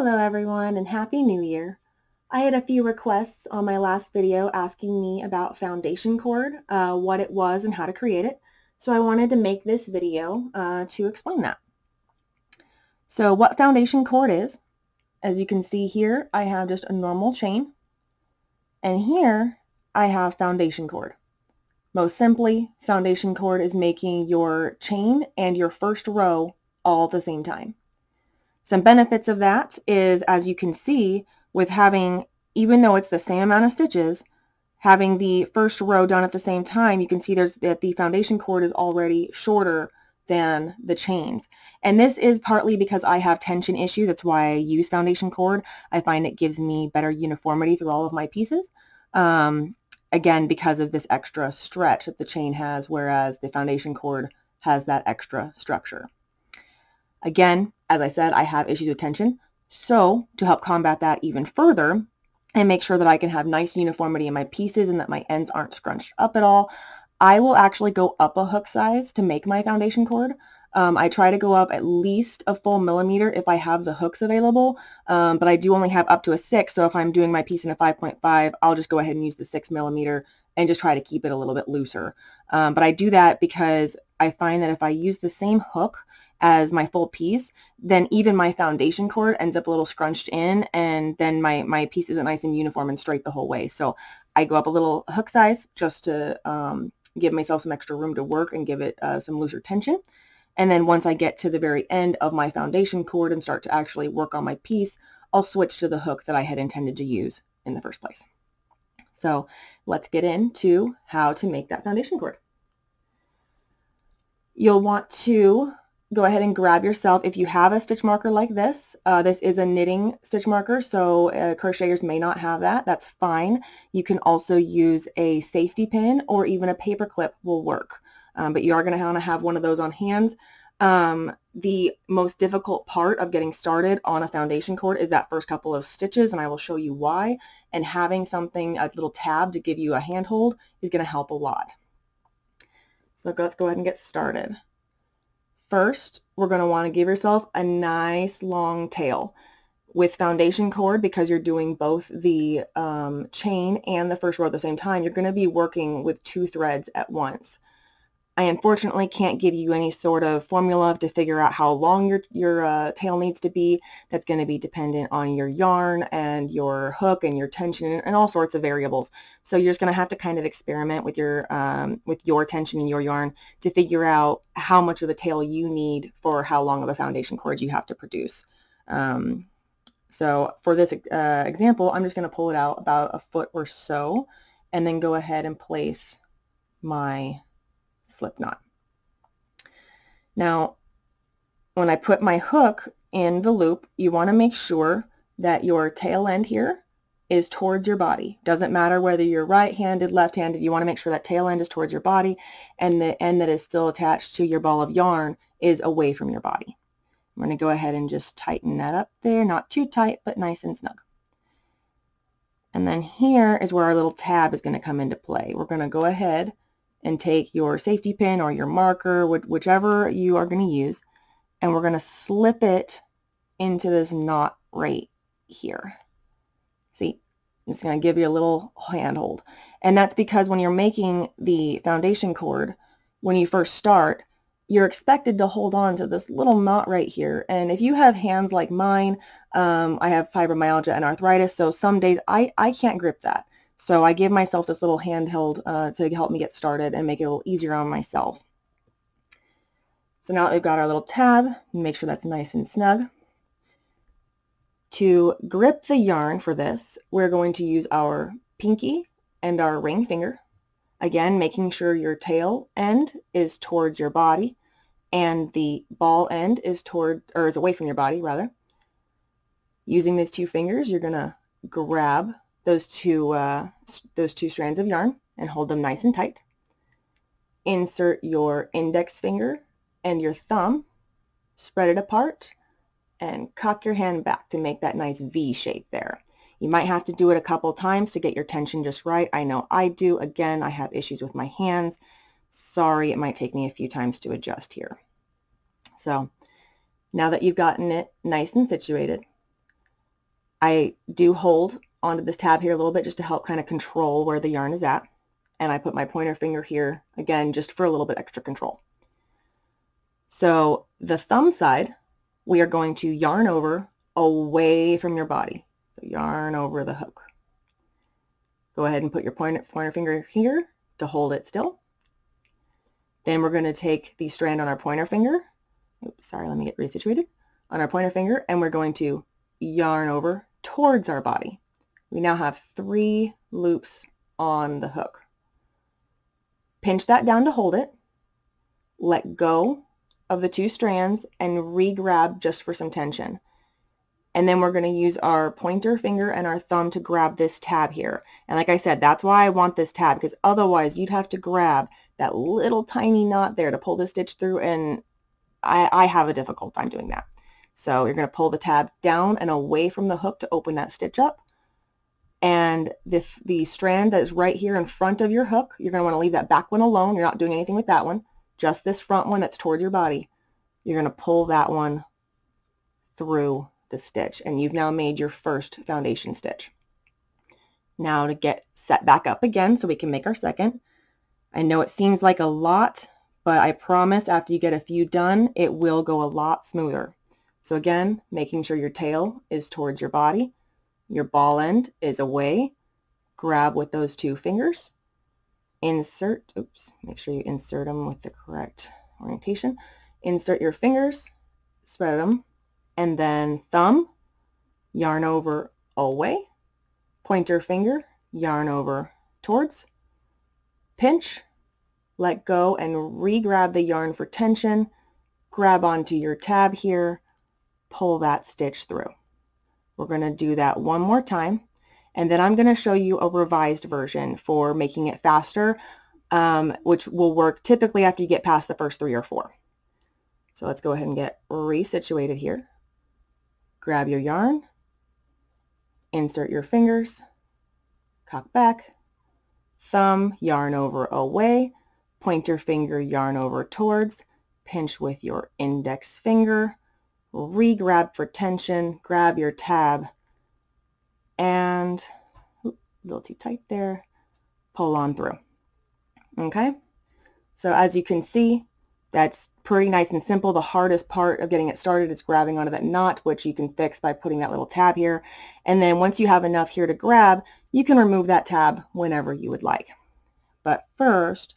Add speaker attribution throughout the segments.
Speaker 1: Hello everyone and Happy New Year. I had a few requests on my last video asking me about foundation cord, what it was and how to create it. So I wanted to make this video to explain that. So what foundation cord is, as you can see here, I have just a normal chain. And here I have foundation cord. Most simply, foundation cord is making your chain and your first row all at the same time. Some benefits of that is, as you can see, with having, even though it's the same amount of stitches, having the first row done at the same time, you can see that the foundation cord is already shorter than the chains. And this is partly because I have tension issues. That's why I use foundation cord. I find it gives me better uniformity through all of my pieces. Again, because of this extra stretch that the chain has, whereas the foundation cord has that extra structure. Again, as I said, I have issues with tension, so to help combat that even further and make sure that I can have nice uniformity in my pieces and that my ends aren't scrunched up at all, I will actually go up a hook size to make my foundation cord. I try to go up at least a full millimeter if I have the hooks available, but I do only have up to a 6, so if I'm doing my piece in a 5.5, I'll just go ahead and use the 6 millimeter and just try to keep it a little bit looser. But I do that because I find that if I use the same hook as my full piece, then even my foundation cord ends up a little scrunched in, and then my piece isn't nice and uniform and straight the whole way. So I go up a little hook size just to give myself some extra room to work and give it some looser tension. And then once I get to the very end of my foundation cord and start to actually work on my piece, I'll switch to the hook that I had intended to use in the first place. So let's get into how to make that foundation cord. You'll want to go ahead and grab yourself, if you have a stitch marker like this, this is a knitting stitch marker, so crocheters may not have that. That's fine. You can also use a safety pin or even a paper clip will work, but you are going to want to have one of those on hand. The most difficult part of getting started on a foundation cord is that first couple of stitches, and I will show you why, and having something, a little tab to give you a handhold, is going to help a lot. So let's go ahead and get started. First, we're going to want to give yourself a nice long tail. With foundation cord, because you're doing both the chain and the first row at the same time, you're going to be working with 2 threads at once. I unfortunately can't give you any sort of formula to figure out how long your tail needs to be. That's going to be dependent on your yarn and your hook and your tension and all sorts of variables. So you're just going to have to kind of experiment with your tension and your yarn to figure out how much of the tail you need for how long of a foundation cord you have to produce. So for this example, I'm just going to pull it out about a foot or so and then go ahead and place my slip knot. Now, when I put my hook in the loop, you want to make sure that your tail end here is towards your body. Doesn't matter whether you're right-handed, left-handed, you want to make sure that tail end is towards your body and the end that is still attached to your ball of yarn is away from your body. I'm going to go ahead and just tighten that up there, not too tight, but nice and snug. And then here is where our little tab is going to come into play. We're going to go ahead and take your safety pin or your marker, whichever you are going to use, and we're going to slip it into this knot right here. See, I'm just going to give you a little handhold. And that's because when you're making the foundation cord, when you first start, you're expected to hold on to this little knot right here. And if you have hands like mine, I have fibromyalgia and arthritis, so some days I can't grip that. So I give myself this little handheld to help me get started and make it a little easier on myself. So now that we've got our little tab, make sure that's nice and snug. To grip the yarn for this, we're going to use our pinky and our ring finger. Again, making sure your tail end is towards your body and the ball end is is away from your body, rather. Using these 2 fingers, you're going to grab those two strands of yarn and hold them nice and tight. Insert your index finger and your thumb, spread it apart, and cock your hand back to make that nice V shape there. You might have to do it a couple times to get your tension just right. I know I do. Again, I have issues with my hands. Sorry, it might take me a few times to adjust here. So now that you've gotten it nice and situated, I do hold onto this tab here a little bit just to help kind of control where the yarn is at. And I put my pointer finger here, again, just for a little bit extra control. So the thumb side, we are going to yarn over away from your body. So yarn over the hook. Go ahead and put your pointer finger here to hold it still. Then we're going to take the strand on our pointer finger. Oops, sorry, let me get resituated. On our pointer finger, and we're going to yarn over towards our body. We now have 3 loops on the hook. Pinch that down to hold it. Let go of the 2 strands and re-grab just for some tension. And then we're going to use our pointer finger and our thumb to grab this tab here. And like I said, that's why I want this tab, because otherwise you'd have to grab that little tiny knot there to pull the stitch through, and I have a difficult time doing that. So you're going to pull the tab down and away from the hook to open that stitch up. And the strand that is right here in front of your hook, you're going to want to leave that back one alone. You're not doing anything with that one. Just this front one that's towards your body. You're going to pull that one through the stitch, and you've now made your first foundation stitch. Now to get set back up again so we can make our second. I know it seems like a lot, but I promise after you get a few done, it will go a lot smoother. So again, making sure your tail is towards your body, your ball end is away, grab with those 2 fingers, insert, oops, make sure you insert them with the correct orientation, insert your fingers, spread them, and then thumb, yarn over away, pointer finger, yarn over towards, pinch, let go and re-grab the yarn for tension, grab onto your tab here, pull that stitch through. We're going to do that one more time, and then I'm going to show you a revised version for making it faster, which will work typically after you get past the first 3 or 4. So let's go ahead and get resituated here. Grab your yarn, insert your fingers, cock back, thumb, yarn over away, pointer finger, yarn over towards, pinch with your index finger, re-grab for tension, grab your tab, and a little too tight there, pull on through. Okay, so as you can see, that's pretty nice and simple. The hardest part of getting it started is grabbing onto that knot, which you can fix by putting that little tab here. And then once you have enough here to grab, you can remove that tab whenever you would like. But first,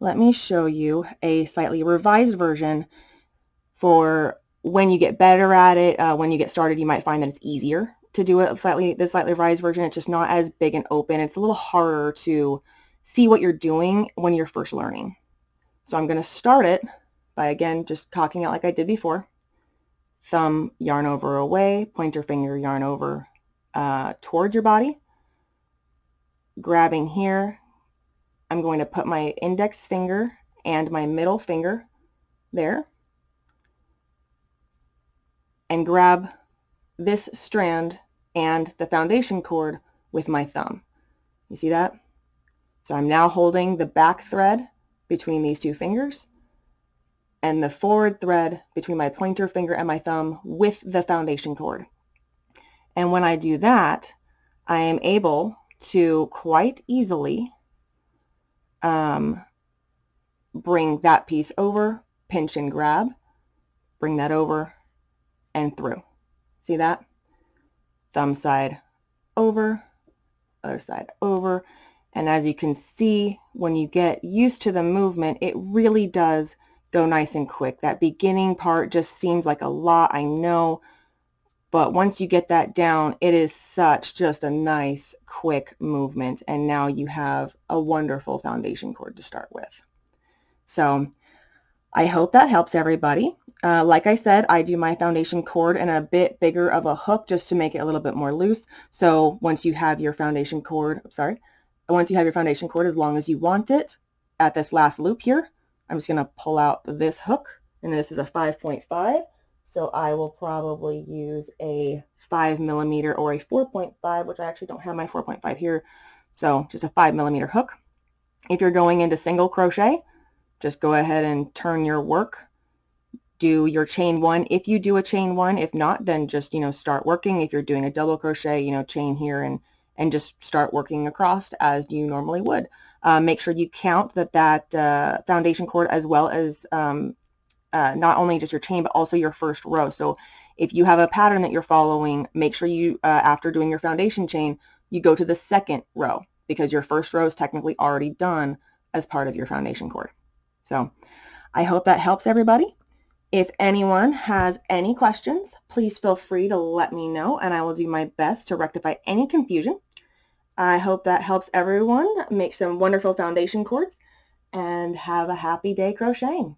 Speaker 1: let me show you a slightly revised version for when you get better at it. When you get started, you might find that it's easier to do it the slightly revised version. It's just not as big and open. It's a little harder to see what you're doing when you're first learning. So I'm going to start it by, again, just cocking out like I did before. Thumb, yarn over away, pointer finger, yarn over towards your body. Grabbing here, I'm going to put my index finger and my middle finger there and grab this strand and the foundation cord with my thumb. You see that? So I'm now holding the back thread between these 2 fingers and the forward thread between my pointer finger and my thumb with the foundation cord. And when I do that, I am able to quite easily bring that piece over, pinch and grab, bring that over and through. See that? Thumb side over, other side over. And as you can see, when you get used to the movement, it really does go nice and quick. That beginning part just seems like a lot, I know, but once you get that down, it is just a nice, quick movement. And now you have a wonderful foundation cord to start with. So I hope that helps everybody. Like I said, I do my foundation cord in a bit bigger of a hook just to make it a little bit more loose. So once you have your foundation cord, once you have your foundation cord, as long as you want it, at this last loop here, I'm just going to pull out this hook, and this is a 5.5, so I will probably use a 5mm or a 4.5, which I actually don't have my 4.5 here, so just a 5mm hook. If you're going into single crochet, just go ahead and turn your work do your chain 1 if you do a chain 1. If not, then just, start working. If you're doing a double crochet, chain here and just start working across as you normally would. Make sure you count that foundation cord as well as not only just your chain, but also your first row. So if you have a pattern that you're following, make sure you, after doing your foundation chain, you go to the second row, because your first row is technically already done as part of your foundation cord. So I hope that helps everybody. If anyone has any questions, please feel free to let me know, and I will do my best to rectify any confusion. I hope that helps everyone make some wonderful foundation cords, and have a happy day crocheting.